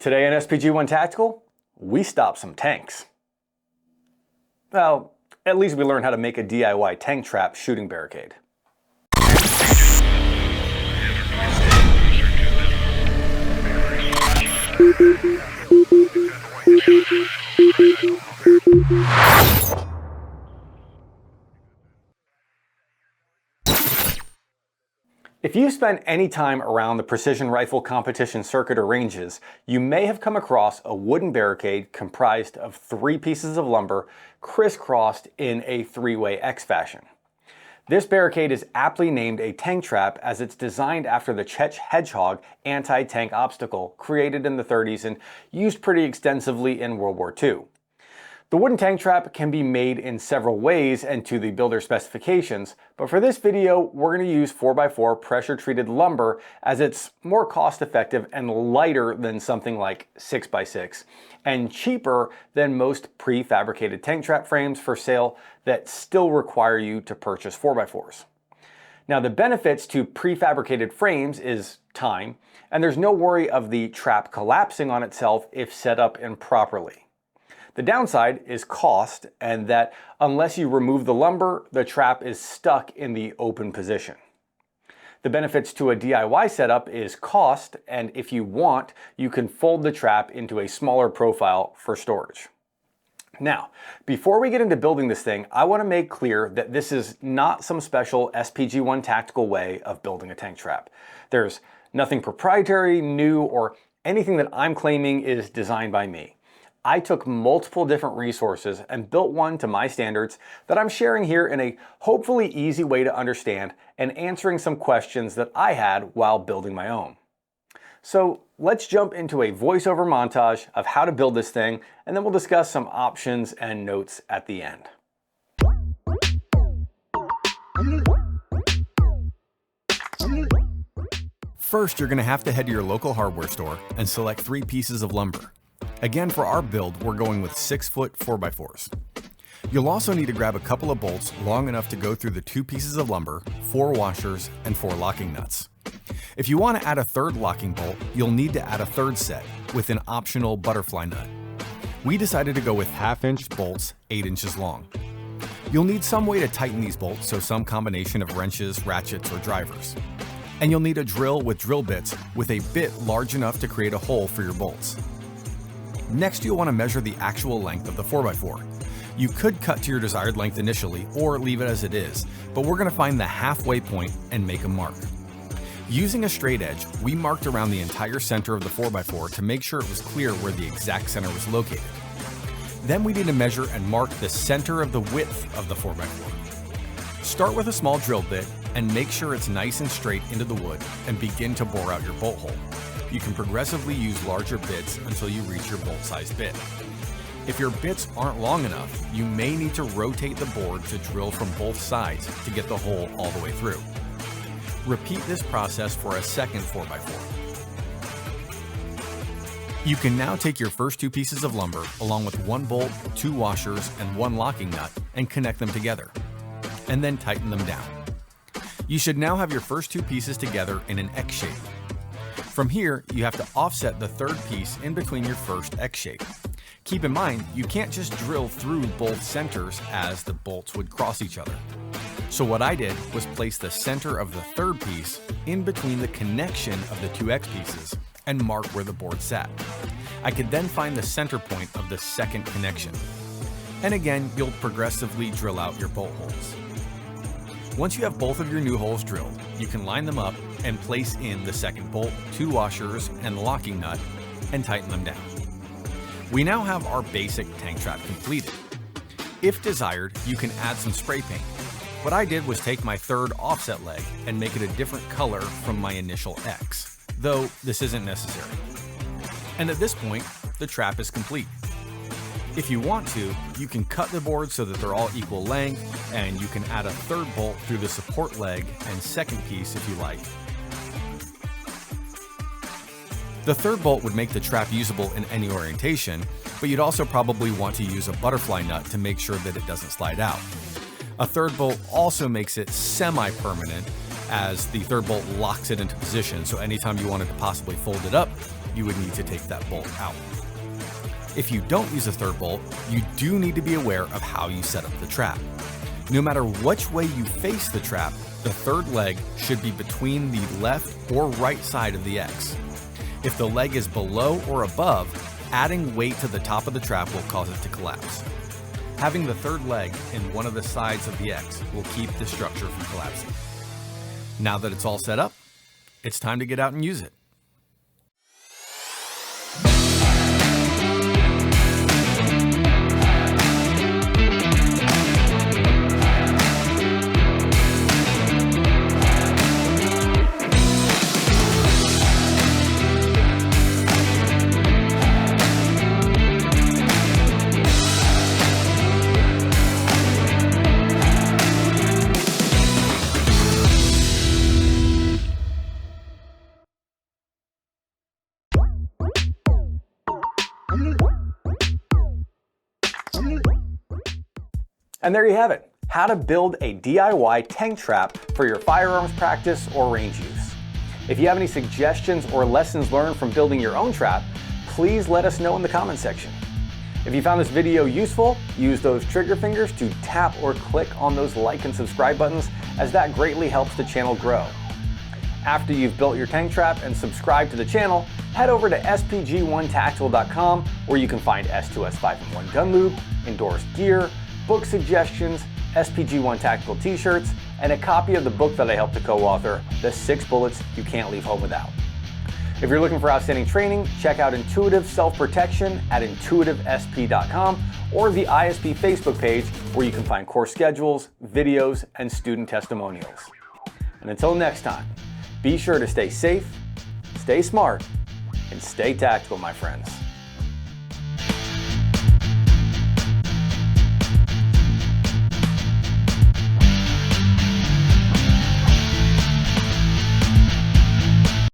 Today in SPG1 Tactical, we stop some tanks. Well, at least we learned how to make a DIY tank trap shooting barricade. If you spent any time around the precision rifle competition circuit or ranges, you may have come across a wooden barricade comprised of 3 pieces of lumber crisscrossed in a 3-way X fashion. This barricade is aptly named a tank trap as it's designed after the Czech Hedgehog anti-tank obstacle created in the 30s and used pretty extensively in World War II. The wooden tank trap can be made in several ways and to the builder specifications, but for this video we're going to use 4x4 pressure treated lumber as it's more cost effective and lighter than something like 6x6 and cheaper than most prefabricated tank trap frames for sale that still require you to purchase 4x4s. Now the benefits to prefabricated frames is time, and there's no worry of the trap collapsing on itself if set up improperly. The downside is cost, and that unless you remove the lumber, the trap is stuck in the open position. The benefits to a DIY setup is cost, and if you want, you can fold the trap into a smaller profile for storage. Now, before we get into building this thing, I want to make clear that this is not some special SPG1 Tactical way of building a tank trap. There's nothing proprietary, new, or anything that I'm claiming is designed by me. I took multiple different resources and built one to my standards that I'm sharing here in a hopefully easy way to understand and answering some questions that I had while building my own. So let's jump into a voiceover montage of how to build this thing, and then we'll discuss some options and notes at the end. First, you're going to have to head to your local hardware store and select 3 pieces of lumber. Again, for our build, we're going with 6-foot 4x4s. You'll also need to grab a couple of bolts long enough to go through the 2 pieces of lumber, 4 washers, and 4 locking nuts. If you want to add a 3rd locking bolt, you'll need to add a 3rd set with an optional butterfly nut. We decided to go with 1/2-inch bolts 8 inches long. You'll need some way to tighten these bolts, so some combination of wrenches, ratchets, or drivers. And you'll need a drill with drill bits with a bit large enough to create a hole for your bolts. Next, you'll want to measure the actual length of the 4x4. You could cut to your desired length initially or leave it as it is, but we're going to find the halfway point and make a mark. Using a straight edge, we marked around the entire center of the 4x4 to make sure it was clear where the exact center was located. Then we need to measure and mark the center of the width of the 4x4. Start with a small drill bit and make sure it's nice and straight into the wood and begin to bore out your bolt hole. You can progressively use larger bits until you reach your bolt-sized bit. If your bits aren't long enough, you may need to rotate the board to drill from both sides to get the hole all the way through. Repeat this process for a second 4x4. You can now take your first 2 pieces of lumber along with 1 bolt, 2 washers, and 1 locking nut and connect them together, and then tighten them down. You should now have your first 2 pieces together in an X shape. From here, you have to offset the 3rd piece in between your first X shape. Keep in mind, you can't just drill through both centers as the bolts would cross each other. So what I did was place the center of the 3rd piece in between the connection of the 2 X pieces and mark where the board sat. I could then find the center point of the 2nd connection. And again, you'll progressively drill out your bolt holes. Once you have both of your new holes drilled, you can line them up and place in the 2nd bolt, 2 washers, and the locking nut, and tighten them down. We now have our basic tank trap completed. If desired, you can add some spray paint. What I did was take my 3rd offset leg and make it a different color from my initial X, though this isn't necessary. And at this point, the trap is complete. If you want to, you can cut the board so that they're all equal length, and you can add a 3rd bolt through the support leg and 2nd piece if you like. The 3rd bolt would make the trap usable in any orientation, but you'd also probably want to use a butterfly nut to make sure that it doesn't slide out. A 3rd bolt also makes it semi-permanent, as the 3rd bolt locks it into position, so anytime you wanted to possibly fold it up, you would need to take that bolt out. If you don't use a third bolt, you do need to be aware of how you set up the trap. No matter which way you face the trap, the third leg should be between the left or right side of the X. If the leg is below or above, adding weight to the top of the trap will cause it to collapse. Having the third leg in one of the sides of the X will keep the structure from collapsing. Now that it's all set up, it's time to get out and use it. And there you have it, how to build a DIY tank trap for your firearms practice or range use. If you have any suggestions or lessons learned from building your own trap, please let us know in the comment section. If you found this video useful, use those trigger fingers to tap or click on those like and subscribe buttons, as that greatly helps the channel grow. After you've built your tank trap and subscribed to the channel, head over to SPG1Tactical.com, where you can find S2S 5-in-1 Gun Lube, endorsed gear, book suggestions, SPG1 Tactical t-shirts, and a copy of the book that I helped to co-author, The 6 Bullets You Can't Leave Home Without. If you're looking for outstanding training, check out Intuitive Self-Protection at intuitivesp.com or the ISP Facebook page, where you can find course schedules, videos, and student testimonials. And until next time, be sure to stay safe, stay smart, and stay tactical, my friends.